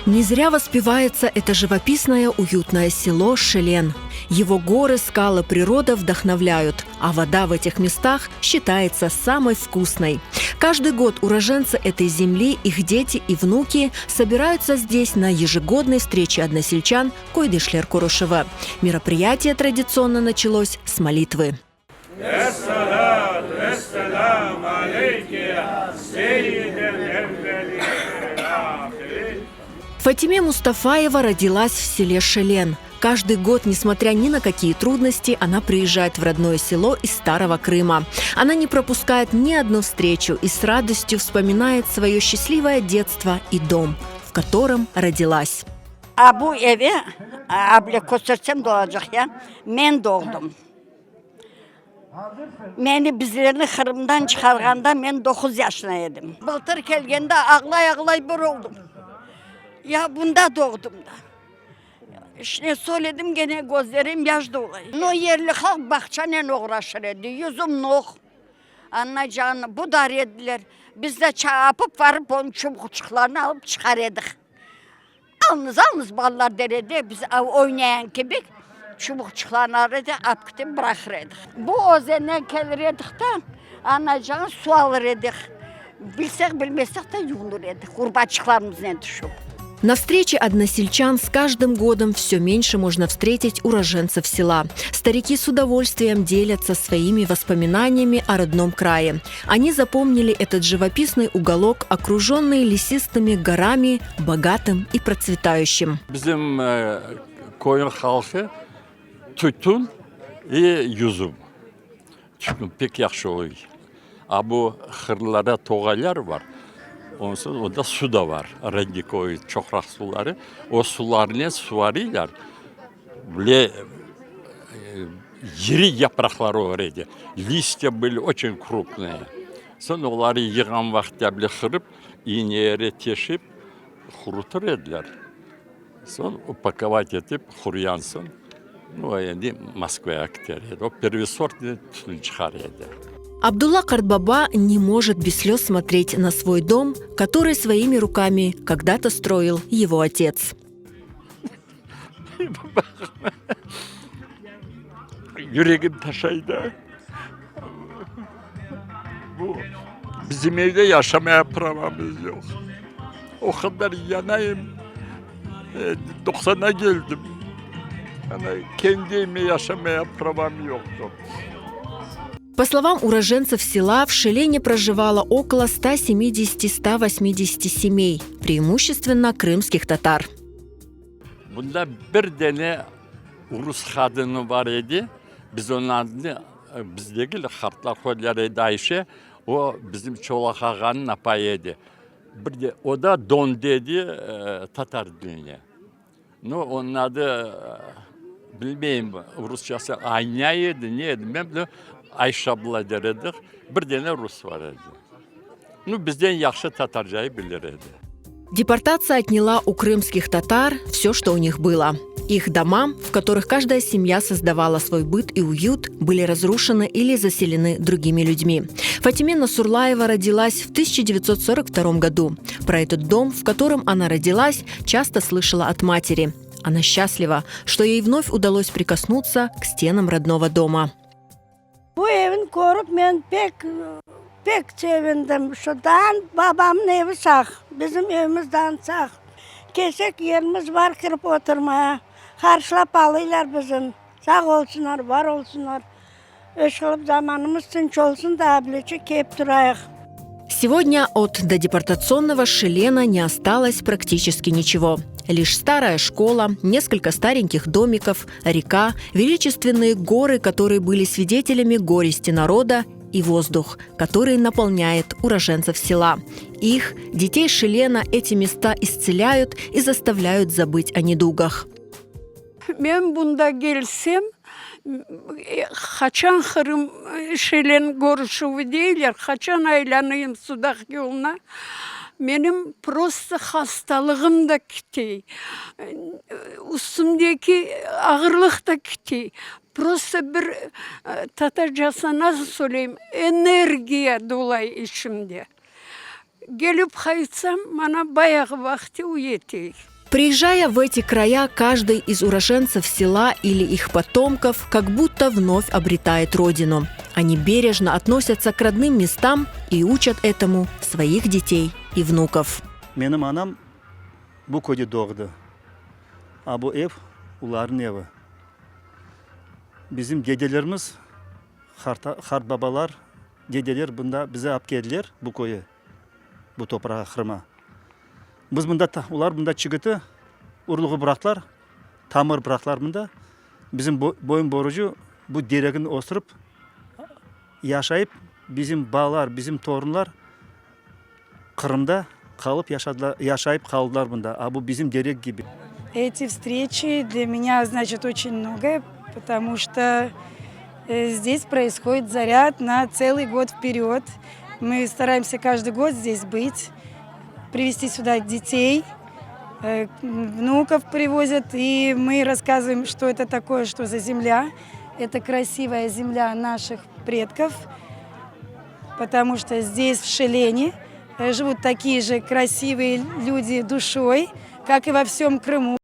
Не зря воспевается это живописное уютное село Шелен. Его горы, скалы, природа вдохновляют, а вода в этих местах считается самой вкусной. Каждый год уроженцы этой земли, их дети и внуки собираются здесь на ежегодной встрече односельчан Койдышлер-Курушева. Мероприятие традиционно началось с молитвы. Фатиме Мустафаева родилась в селе Шелен. Каждый год, несмотря ни на какие трудности, она приезжает в родное село из Старого Крыма. Она не пропускает ни одну встречу и с радостью вспоминает свое счастливое детство и дом, в котором родилась. А bu eve abla göstersem doğacak ya. Ben doğdum. Beni bizlerini Kırım'dan çıkarganda ben 9 yaşındaydım. Bıltır kelgende ağlay bir oldum. Ya bunda doğdum da. İşte söyledim gene gözlerim yaş dolay. No yerli halk bahçeyle uğraşır idi. Yüzüm nok. Anlayacağını bu dar yediler. Biz de çarpıp varıp onun çubukçuklarını alıp çıkarıyorduk. Alnız ballar derede biz oynayan gibi çubukçuklarını arada apkıtı bırakırdık. Bu ozenden gelirdik de anlayacağını su alırdık. Bilsek bilmesek de yulurdık kurbaçıklarımızla düşüp. На встрече односельчан с каждым годом все меньше можно встретить уроженцев села. Старики с удовольствием делятся своими воспоминаниями о родном крае. Они запомнили этот живописный уголок, окруженный лесистыми горами, богатым и процветающим. Bizim koyun halkı tütün ve yüzüm. Çünkü pek yaxşı oluyor. Bu hırlara toğaylar var. Ondan sonra o da su da var. Rengi koyu, çokrak suları. O sularını suvarıylar. Böyle iri yaprakları oraydı. Listya были очень крупные. Sonra onları yığan vaxtda böyle kırıp, iğneye teşip, kurutur ediler. Sonra упаковать edip kuruyansın. Ну, yani Moskva'ya gider. O первый сорт tütün çıkarıyordu. Абдулла Картбаба не может без слез смотреть на свой дом, который своими руками когда-то строил его отец. Yüreğim taşaydı. Bu bizim evde yaşamaya programımız yok. O kadar yanayım. 90'a geldim. Yani kendi evime yaşamaya programım yoktu. По словам уроженцев села, в Шелене проживало около 170-180 семей, преимущественно крымских татар. Bunda bir tane Rus kadını var idi. Biz onun adını bizdeki hartlar koyardı Ayşe. O bizim Çolak Ağa'nın apayıydı. Bir de o da Don dedi Tatar dünya. No onun adı bilmeyeyim Rusçası aynaydı neydi ben de Ayşe abla derdik. Bir tane Rus var idi. No bizden yaxşı Tatarcayı bilirdi. Депортация отняла у крымских татар все, что у них было. Их дома, в которых каждая семья создавала свой быт и уют, были разрушены или заселены другими людьми. Фатиме Насурлаева родилась в 1942 году. Про этот дом, в котором она родилась, часто слышала от матери. Она счастлива, что ей вновь удалось прикоснуться к стенам родного дома. Bu evin korup ben pek sevindim. Şuradan babamın evi sağ. Bizim evimizden sağ. Kesek yerimiz var kırıp oturmaya. Karşılap alıyorlar bizim. Sağ olsunlar, var olsunlar. Işılıp zamanımız tinç olsun da ableci keyip durayıq. Сегодня от недепортационного Шелена не осталось практически ничего. Лишь старая школа, несколько стареньких домиков, река, величественные горы, которые были свидетелями горести народа, и воздух, который наполняет уроженцев села. Их, детей Шелена, эти места исцеляют и заставляют забыть о недугах. Ben bunda gelsem, kaçan Kırım Şelen görüşüvü değiller, kaçan aylanayım sudak yoluna. Benim просто hastalığım da gitti. Üstümdeki ağırlık da gitti. Просто bir Tatarcası nasıl söyleyeyim, enerjiye dolayı içimde. Gelip kayıtsam bana bayağı vakti uyuyor. Приезжая в эти края, каждый из уроженцев села или их потомков как будто вновь обретает родину. Они бережно относятся к родным местам и учат этому своих детей и внуков. Менің анам бұл көйде doğdu. А bu ev uların evi. Bizim dedelerimiz, hart babalar, dedeler bunda bize alып келділер bu көйі, bu toprağa Kırım'a. Biz bunda, ular bunda çıgıtı, urluğu bıraktılar, tamır bıraktılar bunda. Bizim boyun borucu bu deregini osurup, yaşayıp, bizim bağlar, bizim torunlar Kırım'da kalıp yaşayıp kaldılar bunda. А bu bizim derek gibi. Эти встречи для меня значат очень многое, потому что здесь происходит заряд на целый год вперед. Мы стараемся каждый год здесь быть, привезти сюда детей, внуков привозят, и мы рассказываем, что это такое, что за земля. Это красивая земля наших предков, потому что здесь, в Шелене, живут такие же красивые люди душой, как и во всем Крыму.